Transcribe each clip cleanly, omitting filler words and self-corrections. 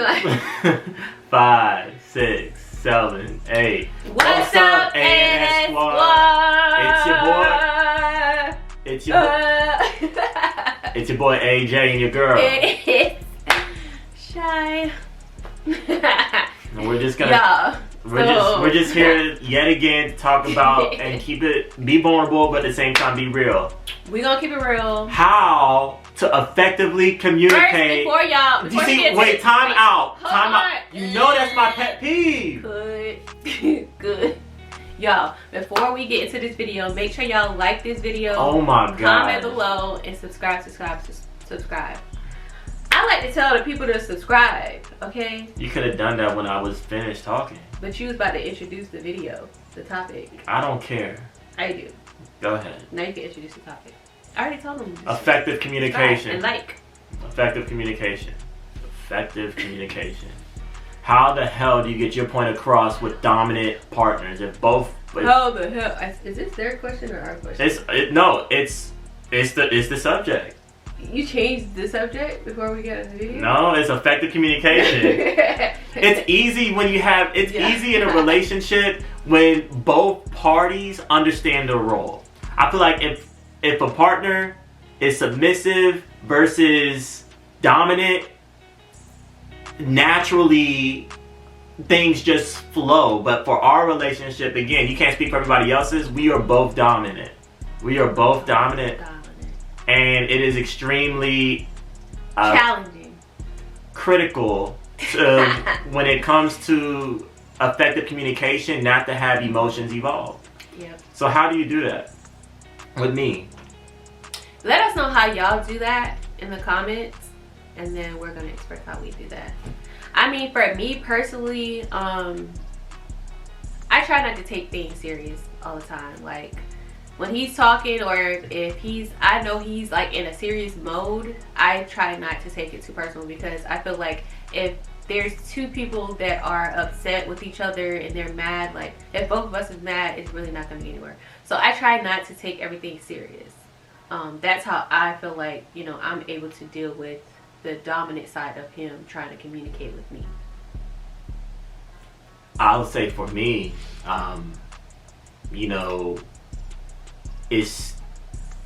like 5, 6, 7, 8. What's up, A&S Squad? It's your boy AJ and your girl. It's Shy. And we're just gonna we're just here yet again to talk about and be vulnerable, but at the same time be real. We gonna keep it real. How to effectively communicate. First, time out. You know that's my pet peeve. Good. Y'all, before we get into this video, make sure y'all like this video. Oh my god. Comment below and subscribe. I like to tell the people to subscribe, okay? You could have done that when I was finished talking. But you was about to introduce the video, the topic. I don't care. I do. Go ahead. Now you can introduce the topic. I already told them. Effective communication. And like. Effective communication. Effective communication. How the hell do you get your point across with dominant partners? How the hell? Is this their question or our question? It's the subject. You changed the subject before we got into the video? No, it's effective communication. It's easy when easy in a relationship when both parties understand their role. I feel like if a partner is submissive versus dominant, naturally things just flow. But for our relationship, again, you can't speak for everybody else's. We are both dominant. And it is extremely challenging, critical when it comes to effective communication, not to have emotions evolve. Yep. So how do you do that with me? Let us know how y'all do that in the comments, and then we're gonna express how we do that. I mean, for me personally, I try not to take things serious all the time. Like when he's talking, or if I know he's like in a serious mode, I try not to take it too personal, because I feel like if there's two people that are upset with each other and they're mad, like if both of us is mad, it's really not gonna get anywhere. So I try not to take everything serious. That's how I feel like, I'm able to deal with the dominant side of him trying to communicate with me. I'll say for me, it's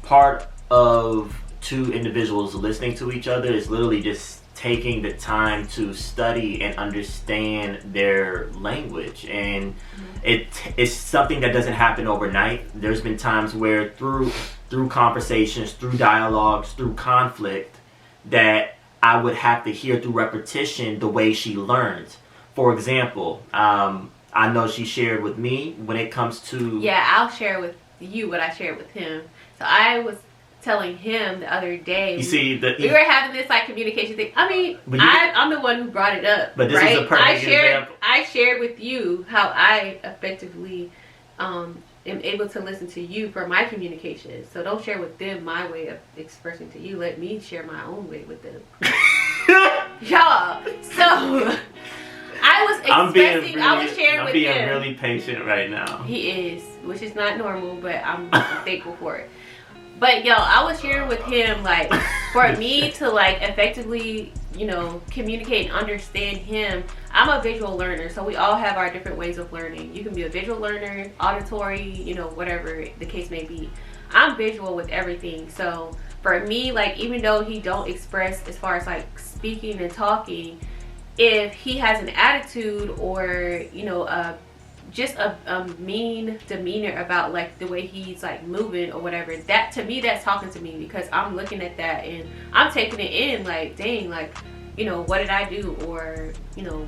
part of two individuals listening to each other is literally just taking the time to study and understand their language. And it's something that doesn't happen overnight. There's been times where through conversations, through dialogues, through conflict, that I would have to hear through repetition the way she learns. For example, I know she shared with me when it comes to... Yeah, I'll share with you what I shared with him. So I was telling him the other day, we were having this like communication thing. I mean, I'm the one who brought it up. But this is a perfect example. I shared with you how I effectively am able to listen to you for my communication. So don't share with them my way of expressing to you. Let me share my own way with them. Y'all. So I'm sharing with him. I'm being really patient right now. He is, which is not normal, but I'm thankful for it. But I was sharing with him, like, for me to like effectively, communicate and understand him. I'm a visual learner, so we all have our different ways of learning. You can be a visual learner, auditory, whatever the case may be. I'm visual with everything. So for me, like, even though he don't express as far as like speaking and talking, if he has an attitude or just a mean demeanor about like the way he's like moving or whatever, that to me, that's talking to me, because I'm looking at that and I'm taking it in like, dang, like, what did I do, or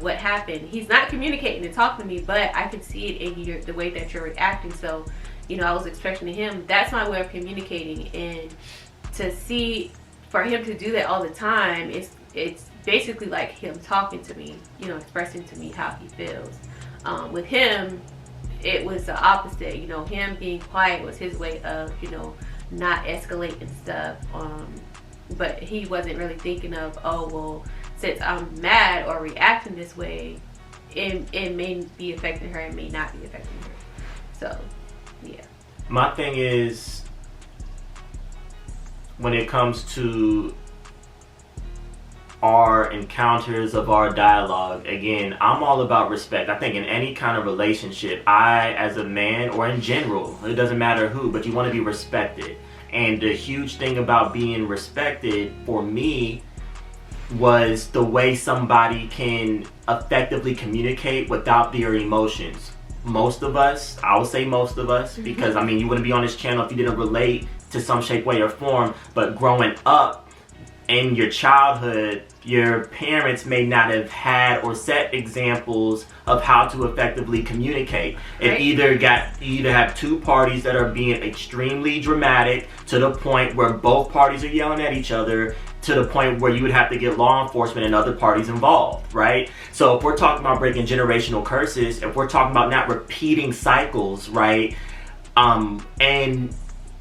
what happened. He's not communicating and talking to me, but I can see it in the way that you're reacting. So I was expressing to him, that's my way of communicating. And to see for him to do that all the time, it's basically like him talking to me, expressing to me how he feels. With him, it was the opposite. Him being quiet was his way of, not escalating stuff. But he wasn't really thinking of, oh, well, since I'm mad or reacting this way, it may be affecting her, it may not be affecting her. So, yeah. My thing is, when it comes to our encounters, of our dialogue, again, I'm all about respect. I think in any kind of relationship, I, as a man, or in general, it doesn't matter who, but you want to be respected. And the huge thing about being respected for me was the way somebody can effectively communicate without their emotions. Most of us, I would say most of us, because I mean, you wouldn't be on this channel if you didn't relate to some shape, way, or form. But growing up in your childhood, your parents may not have had or set examples of how to effectively communicate. It you either have two parties that are being extremely dramatic to the point where both parties are yelling at each other, to the point where you would have to get law enforcement and other parties involved, right? So if we're talking about breaking generational curses, if we're talking about not repeating cycles, right, and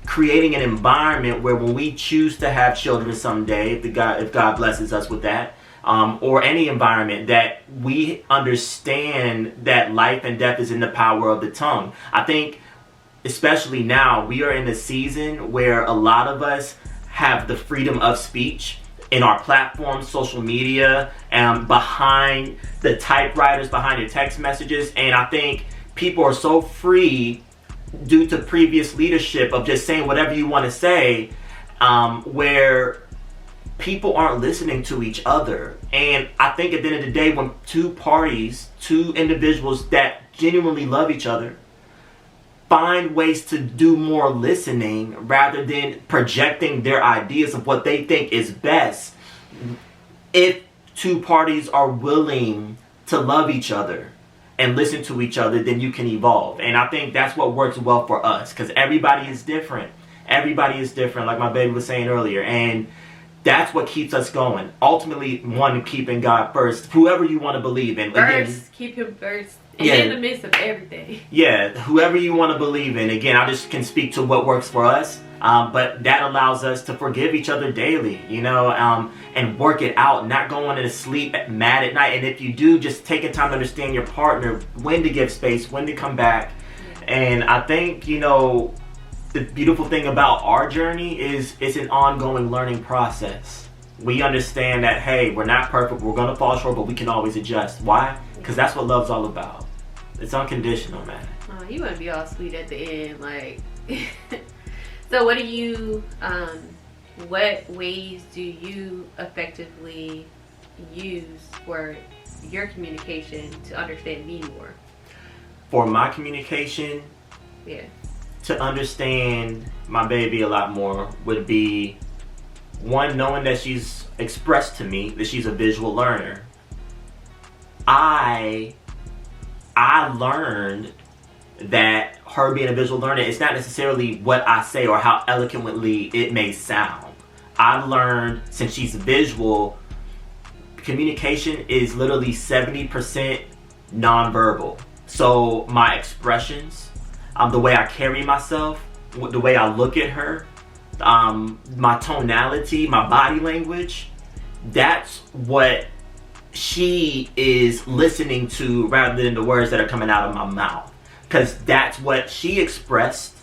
creating an environment where when we choose to have children someday, if God blesses us with that, or any environment, that we understand that life and death is in the power of the tongue. I think, especially now, we are in a season where a lot of us have the freedom of speech in our platforms, social media, and behind the typewriters, behind the text messages. And I think people are so free due to previous leadership of just saying whatever you want to say, where people aren't listening to each other. And I think at the end of the day, when two individuals that genuinely love each other, find ways to do more listening rather than projecting their ideas of what they think is best, if two parties are willing to love each other and listen to each other, then you can evolve. And I think that's what works well for us, because everybody is different. Everybody is different, like my baby was saying earlier. And that's what keeps us going. Ultimately, one, keeping God first, whoever you want to believe in. First, keep him first. And in the midst of everything. Yeah, whoever you want to believe in. Again, I just can speak to what works for us. But that allows us to forgive each other daily, you know, and work it out, not going to sleep mad at night. And if you do, just taking time to understand your partner, when to give space, when to come back. And I think, you know, the beautiful thing about our journey is it's an ongoing learning process. We understand that, hey, we're not perfect, we're going to fall short, but we can always adjust. Why? Because that's what love's all about. It's unconditional, man. Oh, you want to be all sweet at the end, like. So what do you, what ways do you effectively use for your communication to understand me more? For my communication, to understand my baby a lot more would be, one, knowing that she's expressed to me that she's a visual learner. I learned that her being a visual learner, it's not necessarily what I say or how eloquently it may sound. I've learned, since she's visual, communication is literally 70% nonverbal. So my expressions, the way I carry myself, the way I look at her, my tonality, my body language, that's what she is listening to rather than the words that are coming out of my mouth. Because that's what she expressed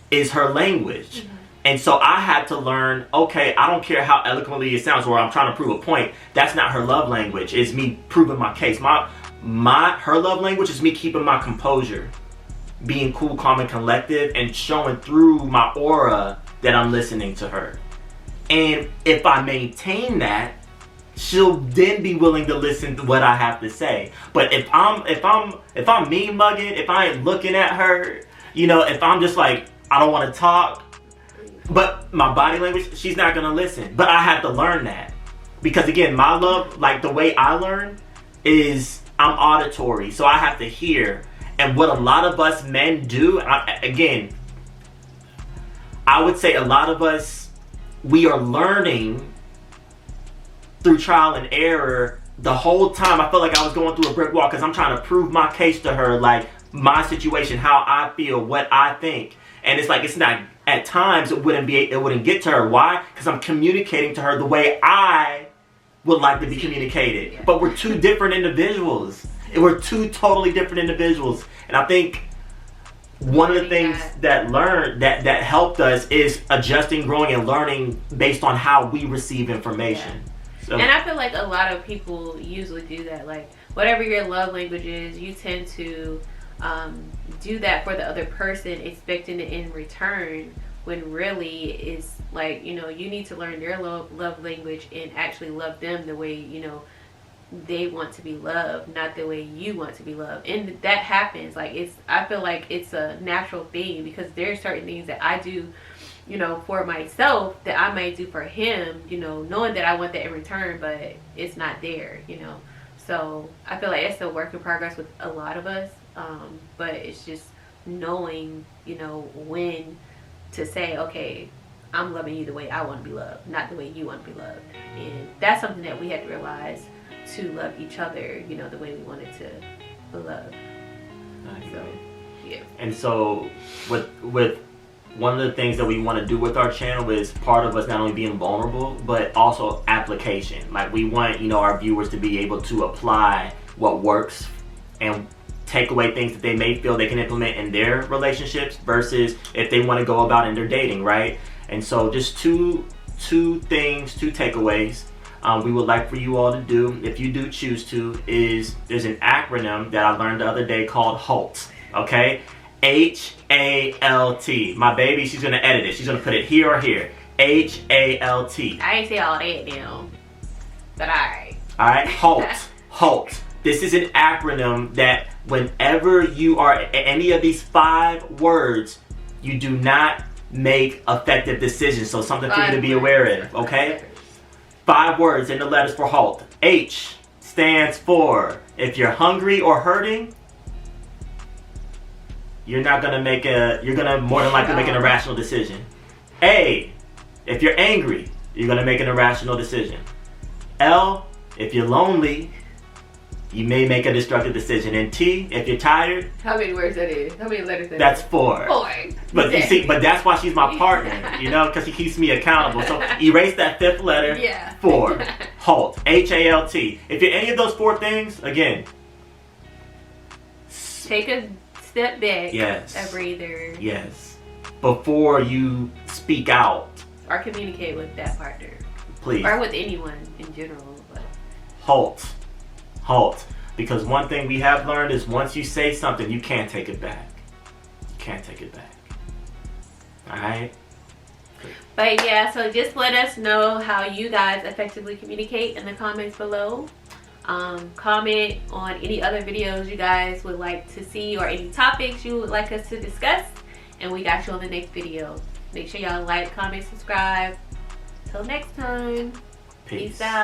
is her language. And so I had to learn, okay, I don't care how eloquently it sounds or I'm trying to prove a point. That's not her love language. It's me proving my case. Her love language is me keeping my composure, being cool, calm, and collective, and showing through my aura that I'm listening to her. And if I maintain that, she'll then be willing to listen to what I have to say. But if I'm mean mugging, if I ain't looking at her, you know, if I'm just like, I don't want to talk, but my body language, she's not gonna listen. But I have to learn that, because again, my love, like the way I learn is I'm auditory, so I have to hear. And what a lot of us men do, again, I would say a lot of us, we are learning through trial and error. The whole time I felt like I was going through a brick wall, because I'm trying to prove my case to her, like my situation, how I feel, what I think. And it's like, it's not, at times it wouldn't get to her. Why? Because I'm communicating to her the way I would like to be communicated. But we're two different individuals. We're two totally different individuals. And I think one of the things that helped us is adjusting, growing, and learning based on how we receive information. And I feel like a lot of people usually do that. Like, whatever your love language is, you tend to do that for the other person, expecting it in return, when really it's like, you know, you need to learn their love language and actually love them the way, you know, they want to be loved, not the way you want to be loved. And that happens. Like, I feel like it's a natural thing, because there's certain things that I do, you know, for myself that I may do for him, you know, knowing that I want that in return, but it's not there, you know. So I feel like it's a work in progress with a lot of us. But it's just knowing, you know, when to say, okay, I'm loving you the way I want to be loved, not the way you want to be loved. And that's something that we had to realize, to love each other, you know, the way we wanted to be loved. So, yeah. And so with one of the things that we want to do with our channel is part of us not only being vulnerable, but also application. Like, we want, you know, our viewers to be able to apply what works and take away things that they may feel they can implement in their relationships versus if they want to go about in their dating, right? And so just two takeaways we would like for you all to do, if you do choose to, is there's an acronym that I learned the other day called HALT, okay? HALT. My baby, she's going to edit it. She's going to put it here or here. HALT. I ain't say all that now, but alright. Alright, HALT. HALT. This is an acronym that whenever you are any of these 5 words, you do not make effective decisions. So something for you to be aware of, okay? 5 words in the letters for HALT. H stands for, if you're hungry or hurting, you're gonna more than likely make an irrational decision. A, if you're angry, you're gonna make an irrational decision. L, if you're lonely, you may make a destructive decision. And T, if you're tired. How many words that is? How many letters that that's is? 4. 4. But you see, but that's why she's my partner, you know, because she keeps me accountable. So erase that 5th letter. Yeah. 4. HALT. HALT. If you're any of those 4 things, again, take a step back. Yes. A breather. Yes. Before you speak out. Or communicate with that partner. Please. Or with anyone in general. But. HALT. HALT. Because one thing we have learned is once you say something, you can't take it back. You can't take it back. Alright? But yeah, so just let us know how you guys effectively communicate in the comments below. Comment on any other videos you guys would like to see, or any topics you would like us to discuss, and we got you on the next video. Make sure y'all like, comment, subscribe. Till next time. Peace. Peace out.